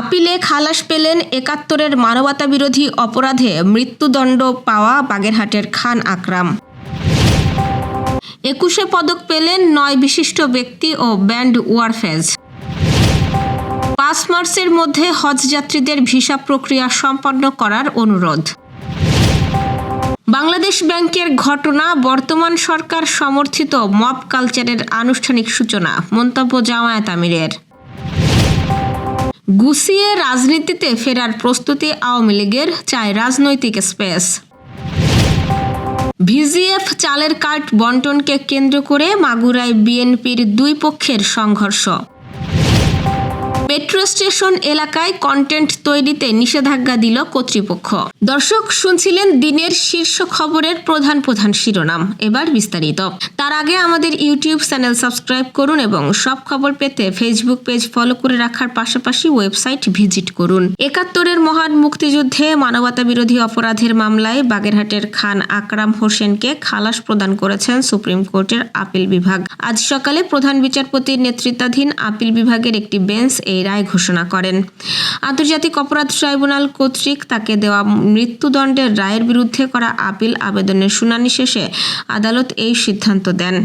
আপিলে খালাস পেলেন ৭১-এর মানবতাবিরোধী অপরাধে মৃত্যুদণ্ড পাওয়া বাগেরহাটের খান আকরাম। ২১-এ পদক পেলেন ৯ বিশিষ্ট ব্যক্তি ও ব্যান্ড ওয়ারফেজ। ৫ মার্চের মধ্যে হজযাত্রীদের ভিসা প্রক্রিয়া সম্পন্ন করার অনুরোধ। বাংলাদেশ ব্যাংকের ঘটনা বর্তমান সরকার সমর্থিত মব কালচারের আনুষ্ঠানিক সূচনা, মন্তব্য জামায়াত আমিরের। গুছিয়ে রাজনীতিতে ফেরার প্রস্তুতি আওয়ামী লীগের, চায় রাজনৈতিক স্পেস। ভিজিএফ চালের কার্ড বণ্টনকে কেন্দ্র করে মাগুরায় বিএনপির দুই পক্ষের সংঘর্ষ। মেট্রো স্টেশন এলাকায় কন্টেন্ট তৈরিতে নিষেধাজ্ঞা দিল কর্তৃপক্ষ। দর্শক, শুনছিলেন দিনের শীর্ষ খবরের প্রধান প্রধান শিরোনাম। এবার বিস্তারিত। তার আগে আমাদের ইউটিউব চ্যানেল সাবস্ক্রাইব করুন এবং সব খবর পেতে ফেসবুক পেজ ফলো করে রাখার পাশাপাশি ওয়েবসাইট ভিজিট করুন। ৭১-এর মহান মুক্তিযুদ্ধে মানবতাবিরোধী অপরাধের মামলায় বাগেরহাটের খান আকরাম হোসেনকে খালাস প্রদান করেছেন সুপ্রিম কোর্টের আপিল বিভাগ। আজ সকালে প্রধান বিচারপতির নেতৃত্বাধীন আপিল বিভাগের একটি বেঞ্চ এই রায় ঘোষণা করেন। আন্তর্জাতিক অপরাধ ট্রাইব্যুনাল কর্তৃক তাকে দেওয়া মৃত্যুদণ্ডের রায়ের বিরুদ্ধে করা আপিল আবেদনের শুনানি শেষে আদালত এই সিদ্ধান্ত দেন।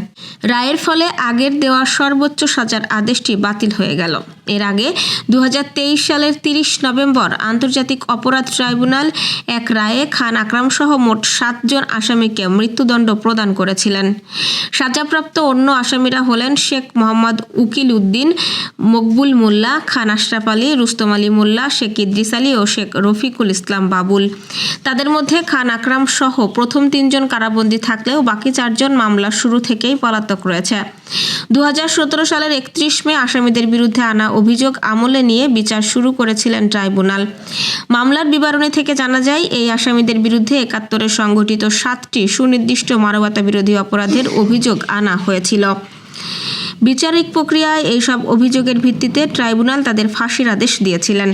রায়ের ফলে আগের দেওয়া সর্বোচ্চ সাজার আদেশটি বাতিল হয়ে গেল। এর আগে ২০২৩ সালের ৩০ নভেম্বর আন্তর্জাতিক অপরাধ ট্রাইব্যুনাল এক রায়ে খান আকরাম সহ মোট ৭ জন আসামিকে মৃত্যুদণ্ড প্রদান করেছিলেন। সাজাপ্রাপ্ত অন্য আসামিরা হলেন শেখ মোহাম্মদ উকিল উদ্দিন, মকবুল মোল্লা, খান আশরাফ আলী, রুস্তম আলী মোল্লা, শেখ ইদ্রিস আলী ও শেখ রফিকুল ইসলাম বাবুল। তাদের মধ্যে খান আকরাম সহ প্রথম ৩ জন কারাবন্দী থাকলেও বাকি ৪ জন মামলা শুরু থেকেই পলাতক রয়েছে। ২০১৭ সালের ৩১ মে আসামিদের বিরুদ্ধে আনা অভিযোগ আমলে নিয়ে বিচার শুরু করেছিলেন ট্রাইব্যুনাল। মামলার বিবরণী থেকে জানা যায়, এই আসামিদের বিরুদ্ধে ৭১-এ সংঘটিত ৭টি সুনির্দিষ্ট মানবতাবিরোধী অপরাধের অভিযোগ আনা হয়েছিল। বিচারিক প্রক্রিয়ায় এইসব অভিযোগের ভিত্তিতে ট্রাইব্যুনাল তাদের ফাঁসির আদেশ দিয়েছিলেন।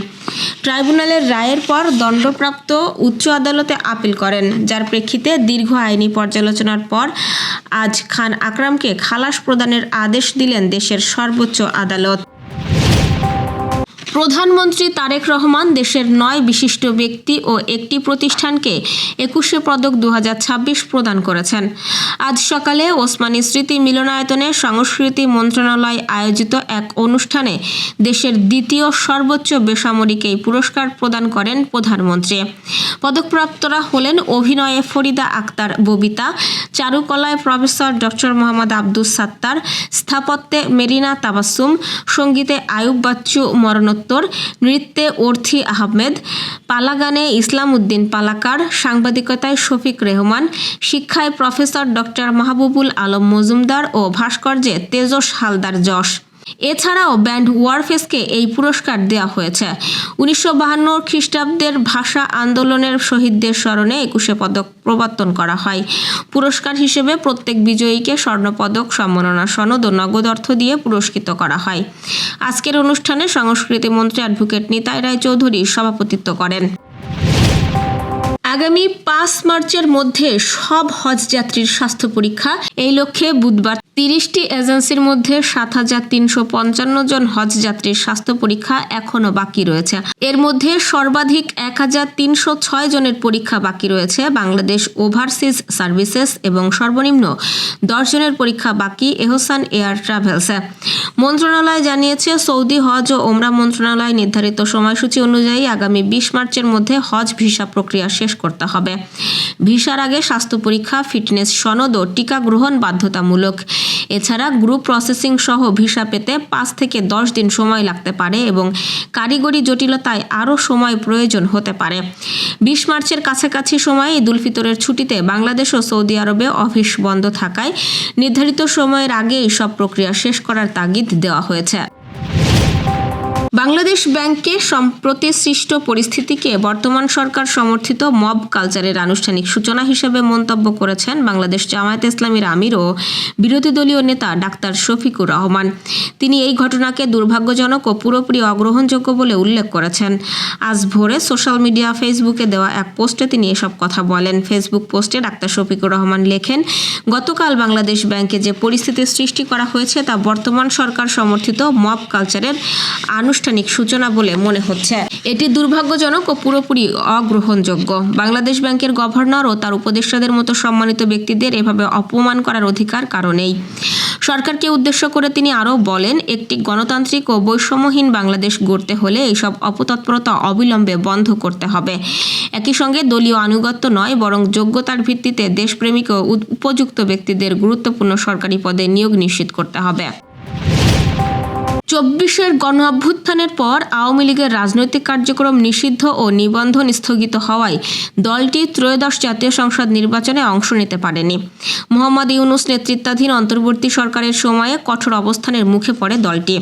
ট্রাইব্যুনালের রায়ের পর দণ্ডপ্রাপ্ত উচ্চ আদালতে আপিল করেন, যার প্রেক্ষিতে দীর্ঘ আইনি পর্যালোচনার পর আজ খান আকরামকে খালাস প্রদানের আদেশ দিলেন দেশের সর্বোচ্চ আদালত। প্রধানমন্ত্রী তারেক রহমান দেশের ৯ বিশিষ্ট ব্যক্তি ও একটি প্রতিষ্ঠানকে ২১শে পদক ২০২৬ প্রদান করেছেন। আজ সকালে ওসমানী স্মৃতি মিলনায়তনে সংস্কৃতি মন্ত্রণালয় আয়োজিত এক অনুষ্ঠানে দেশের দ্বিতীয় সর্বোচ্চ বেসামরিক এই পুরস্কার প্রদান করেন প্রধানমন্ত্রী। পদকপ্রাপ্তরা হলেন অভিনয়ে ফরিদা আক্তার ববিতা, চারুকলায় প্রফেসর ডক্টর মোহাম্মদ আব্দুস সাত্তার, স্থাপত্যে মেরিনা তাবাসসুম, সঙ্গীতে আয়ুব বাচ্চু মরণোত্তর, নৃত্যে অর্থী আহমেদ, পালাগানে ইসলাম উদ্দিন পালাকার, সাংবাদিকতায় শফিক রেহমান, শিক্ষায় প্রফেসর ডক্টর মাহবুবুল আলম মজুমদার ও ভাস্কর্যে তেজস হালদার যশ। এছাড়াও ব্যান্ড ওয়ারফেজকে এই পুরস্কার দেওয়া হয়েছে। ১৯৫২ খ্রিস্টাব্দের ভাষা আন্দোলনের শহীদদের স্মরণে ২১শে পদক প্রবর্তন করা হয়। পুরস্কার হিসেবে প্রত্যেক বিজয়ীকে স্বর্ণপদক, সম্মাননা সনদ ও নগদ অর্থ দিয়ে পুরস্কৃত করা হয়। আজকের অনুষ্ঠানে সংস্কৃতি মন্ত্রী অ্যাডভোকেট নিতাই রায় চৌধুরী সভাপতিত্ব করেন। আগামী ৫ মার্চের মধ্যে সব হজযাত্রীর স্বাস্থ্য পরীক্ষা, এই লক্ষ্যে বুধবার ৩০টি এজেন্সির মধ্যে ৭,৩৫৫ জন হজযাত্রীর স্বাস্থ্য পরীক্ষা এখনও বাকি রয়েছে। এর মধ্যে সর্বাধিক ১,৩০৬ জনের পরীক্ষা বাকি রয়েছে বাংলাদেশ ওভারসিজ সার্ভিসেস এবং সর্বনিম্ন ১০ জনের পরীক্ষা বাকি এহসান এয়ার ট্রাভেলসে। মন্ত্রণালয় জানিয়েছে, সৌদি হজ ও ওমরা মন্ত্রণালয় নির্ধারিত সময়সূচি অনুযায়ী আগামী ২০ মার্চের মধ্যে হজ ভিসা প্রক্রিয়া শেষ করতে হবে। ভিসার আগে স্বাস্থ্য পরীক্ষা, ফিটনেস সনদ ও টিকা গ্রহণ বাধ্যতামূলক। এছাড়া গ্রুপ প্রসেসিং সহ ভিসা পেতে ৫ থেকে ১০ দিন সময় লাগতে পারে এবং কারিগরি জটিলতায় আরও সময় প্রয়োজন হতে পারে। ২০ মার্চের কাছাকাছি সময়ে ঈদ উল ফিতরের ছুটিতে বাংলাদেশ ও সৌদি আরবে অফিস বন্ধ থাকায় নির্ধারিত সময়ের আগে এই সব প্রক্রিয়া শেষ করার তাগিদ দেওয়া হয়েছে। বাংলাদেশ ব্যাংকে সম্প্রতি সৃষ্ট পরিস্থিতিকে বর্তমান সরকার সমর্থিত মব কালচারের আনুষ্ঠানিক সূচনা হিসেবে মন্তব্য করেছেন বাংলাদেশ জামায়াতে ইসলামীর আমির ও বিরোধী দলীয় নেতা ডাক্তার শফিকুর রহমান। তিনি এই ঘটনাকে দুর্ভাগ্যজনক ও পুরোপুরি অগ্রহণযোগ্য বলে উল্লেখ করেছেন। আজ ভোরে সোশ্যাল মিডিয়া ফেসবুকে দেওয়া এক পোস্টে তিনি এসব কথা বলেন। ফেসবুক পোস্টে ডাক্তার শফিকুর রহমান লেখেন, গতকাল বাংলাদেশ ব্যাংকে যে পরিস্থিতির সৃষ্টি করা হয়েছে তা বর্তমান সরকার সমর্থিত মব কালচারের আনুষ্ঠানিক সূচনা বলে মনে হচ্ছে। এটি দুর্ভাগ্যজনক ও পুরোপুরি অগ্রহণযোগ্য। বাংলাদেশ ব্যাংকের গভর্নর ও তার উপদেষ্টাদের মতো সম্মানিত ব্যক্তিদের এভাবে অপমান করার অধিকার কারো নেই। সরকারকে উদ্দেশ্য করে তিনি আরও বলেন, একটি গণতান্ত্রিক ও বৈষম্যহীন বাংলাদেশ গড়তে হলে এইসব অপতৎপরতা অবিলম্বে বন্ধ করতে হবে। একই সঙ্গে দলীয় আনুগত্য নয়, বরং যোগ্যতার ভিত্তিতে দেশপ্রেমিক ও উপযুক্ত ব্যক্তিদের গুরুত্বপূর্ণ সরকারি পদে নিয়োগ নিশ্চিত করতে হবে। 24-এর গণ অভ্যুত্থানের পর আওয়ামী লীগের রাজনৈতিক কার্যক্রম নিষিদ্ধ ও নিবন্ধন স্থগিত হওয়ায় দলটি ত্রয়োদশ জাতীয় সংসদ নির্বাচনে অংশ নিতে পারেনি। মোহাম্মদ ইউনূস নেতৃত্বাধীন অন্তর্বর্তী সরকারের সময়ে কঠোর অবস্থানের মুখে পড়ে দলটি।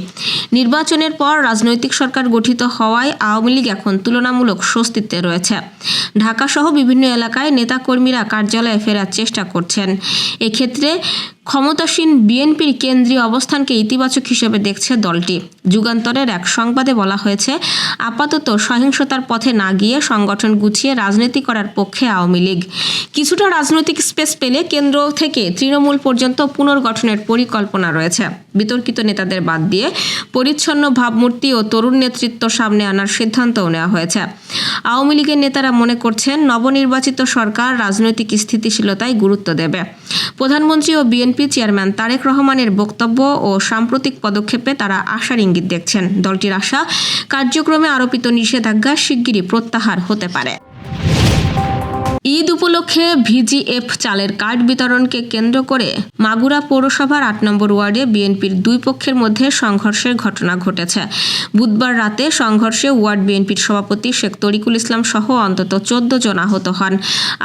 নির্বাচনের পর রাজনৈতিক সরকার গঠিত হওয়ায় আওয়ামী লীগ এখন তুলনামূলক স্বস্তিতে রয়েছে। ঢাকাসহ বিভিন্ন এলাকায় নেতাকর্মীরা কার্যালয়ে ফেরার চেষ্টা করছেন। এক্ষেত্রে ক্ষমতাসীন বিএনপির কেন্দ্রীয় অবস্থানকে ইতিবাচক হিসেবে দেখছে দলটি। যুগান্তরের এক সংবাদে বলা হয়েছে, আপাতত সহিংসতার পথে না গিয়ে সংগঠন গুছিয়ে রাজনীতি করার পক্ষে আওয়ামী লীগ। কিছুটা রাজনৈতিক স্পেস পেলে কেন্দ্র থেকে তৃণমূল পর্যন্ত পুনর্গঠনের পরিকল্পনা রয়েছে। বিতর্কিত নেতাদের বাদ দিয়ে পরিচ্ছন্ন ভাবমূর্তি ও তরুণ নেতৃত্ব সামনে আনার সিদ্ধান্তও নেওয়া হয়েছে। আওয়ামী লীগের নেতারা মনে করছেন, নবনির্বাচিত সরকার রাজনৈতিক স্থিতিশীলতায় গুরুত্ব দেবে। প্রধানমন্ত্রী ও বিএনপি চেয়ারম্যান তারেক রহমানের বক্তব্য ও সাম্প্রতিক পদক্ষেপে তারা আশার ইঙ্গিত দেখছেন। দলটির আশা, কার্যক্রমে আরোপিত নিষেধাজ্ঞা শিগগিরই প্রত্যাহার হতে পারে। ঈদ উপলক্ষে ভিজিএফ চালের কার্ড বিতরণকে কেন্দ্র করে মাগুরা পৌরসভার ৮ নম্বর ওয়ার্ডে বিএনপির দুই পক্ষের মধ্যে সংঘর্ষের ঘটনা ঘটেছে। বুধবার রাতে সংঘর্ষে ওয়ার্ড বিএনপির সভাপতি শেখ তরিকুল ইসলাম সহ অন্তত 14 জন আহত হন।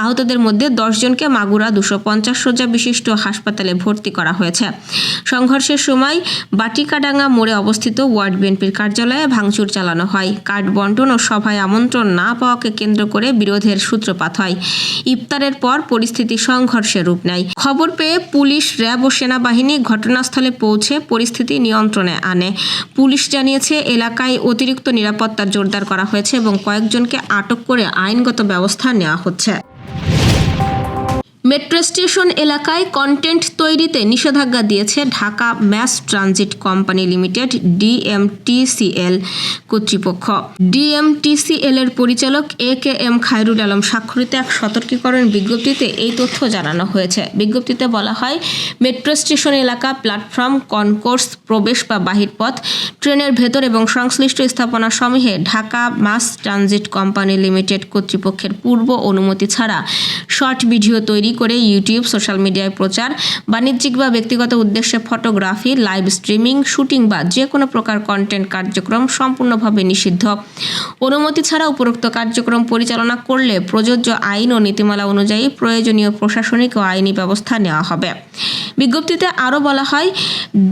আহতদের মধ্যে 10 জনকে মাগুরা 250 শয্যা বিশিষ্ট হাসপাতালে ভর্তি করা হয়েছে। সংঘর্ষের সময় বাটিকাডাঙ্গা মোড়ে অবস্থিত ওয়ার্ড বিএনপির কার্যালয়ে ভাঙচুর চালানো হয়। কার্ড বন্টন ও সভায় আমন্ত্রণ না পাওয়াকে কেন্দ্র করে বিরোধের সূত্রপাত হয়। ইফতারের পর পরিস্থিতি সংঘর্ষের রূপ নেয়। খবর পেয়ে পুলিশ, র্যাব ও সেনাবাহিনী ঘটনাস্থলে পৌঁছে পরিস্থিতি নিয়ন্ত্রণে আনে। পুলিশ জানিয়েছে, এলাকায় অতিরিক্ত নিরাপত্তা জোরদার করা হয়েছে এবং কয়েকজনকে আটক করে আইনগত ব্যবস্থা নেওয়া হচ্ছে। মেট্রো স্টেশন এলাকায় কন্টেন্ট তৈরিতে নিষেধাজ্ঞা দিয়েছে Dhaka mass transit company limited DMTCL কর্তৃপক্ষ। ডিএমটিসিএল এর পরিচালক AKM খায়রুল আলম স্বাক্ষরিত এক সতর্কীকরণ বিজ্ঞপ্তিতে এই তথ্য জানানো হয়েছে। বিজ্ঞপ্তিতে বলা হয়, মেট্রো স্টেশন এলাকা, প্ল্যাটফর্ম, কনকোর্স, প্রবেশ বা বাহির পথ, ট্রেনের ভেতর এবং সংশ্লিষ্ট স্থাপনা সমূহে Dhaka mass transit company limited কর্তৃপক্ষের পূর্ব অনুমতি ছাড়া শর্ট ভিডিও তৈরি করে ইউটিউব, সোশ্যাল মিডিয়ায় প্রচার, বাণিজ্যিক বা ব্যক্তিগত উদ্দেশ্যে ফটোগ্রাফি, লাইভ স্ট্রিমিং, শুটিং বা যে কোনো প্রকার কন্টেন্ট কার্যক্রম সম্পূর্ণভাবে নিষিদ্ধ। অনুমতি ছাড়া উপরোক্ত কার্যক্রম পরিচালনা করলে প্রযোজ্য আইন ও নীতিমালা অনুযায়ী প্রয়োজনীয় প্রশাসনিক ও আইনি ব্যবস্থা নেওয়া হবে। বিজ্ঞপ্তিতে আরও বলা হয়,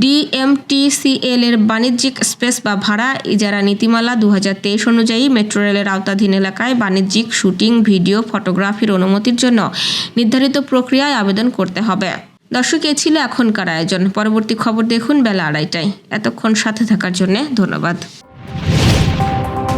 ডিএমটিসিএল এর বাণিজ্যিক স্পেস বা ভাড়া ইজারা নীতিমালা 2023 অনুযায়ী মেট্রো রেলের আওতাধীন এলাকায় বাণিজ্যিক শুটিং, ভিডিও, ফটোগ্রাফির অনুমতির জন্য নির্ধারিত প্রক্রিয়ায় আবেদন করতে হবে। দর্শক, এ ছিল এখনকার আয়োজন। পরবর্তী খবর দেখুন বেলা 2:30টায়। এতক্ষণ সাথে থাকার জন্য ধন্যবাদ।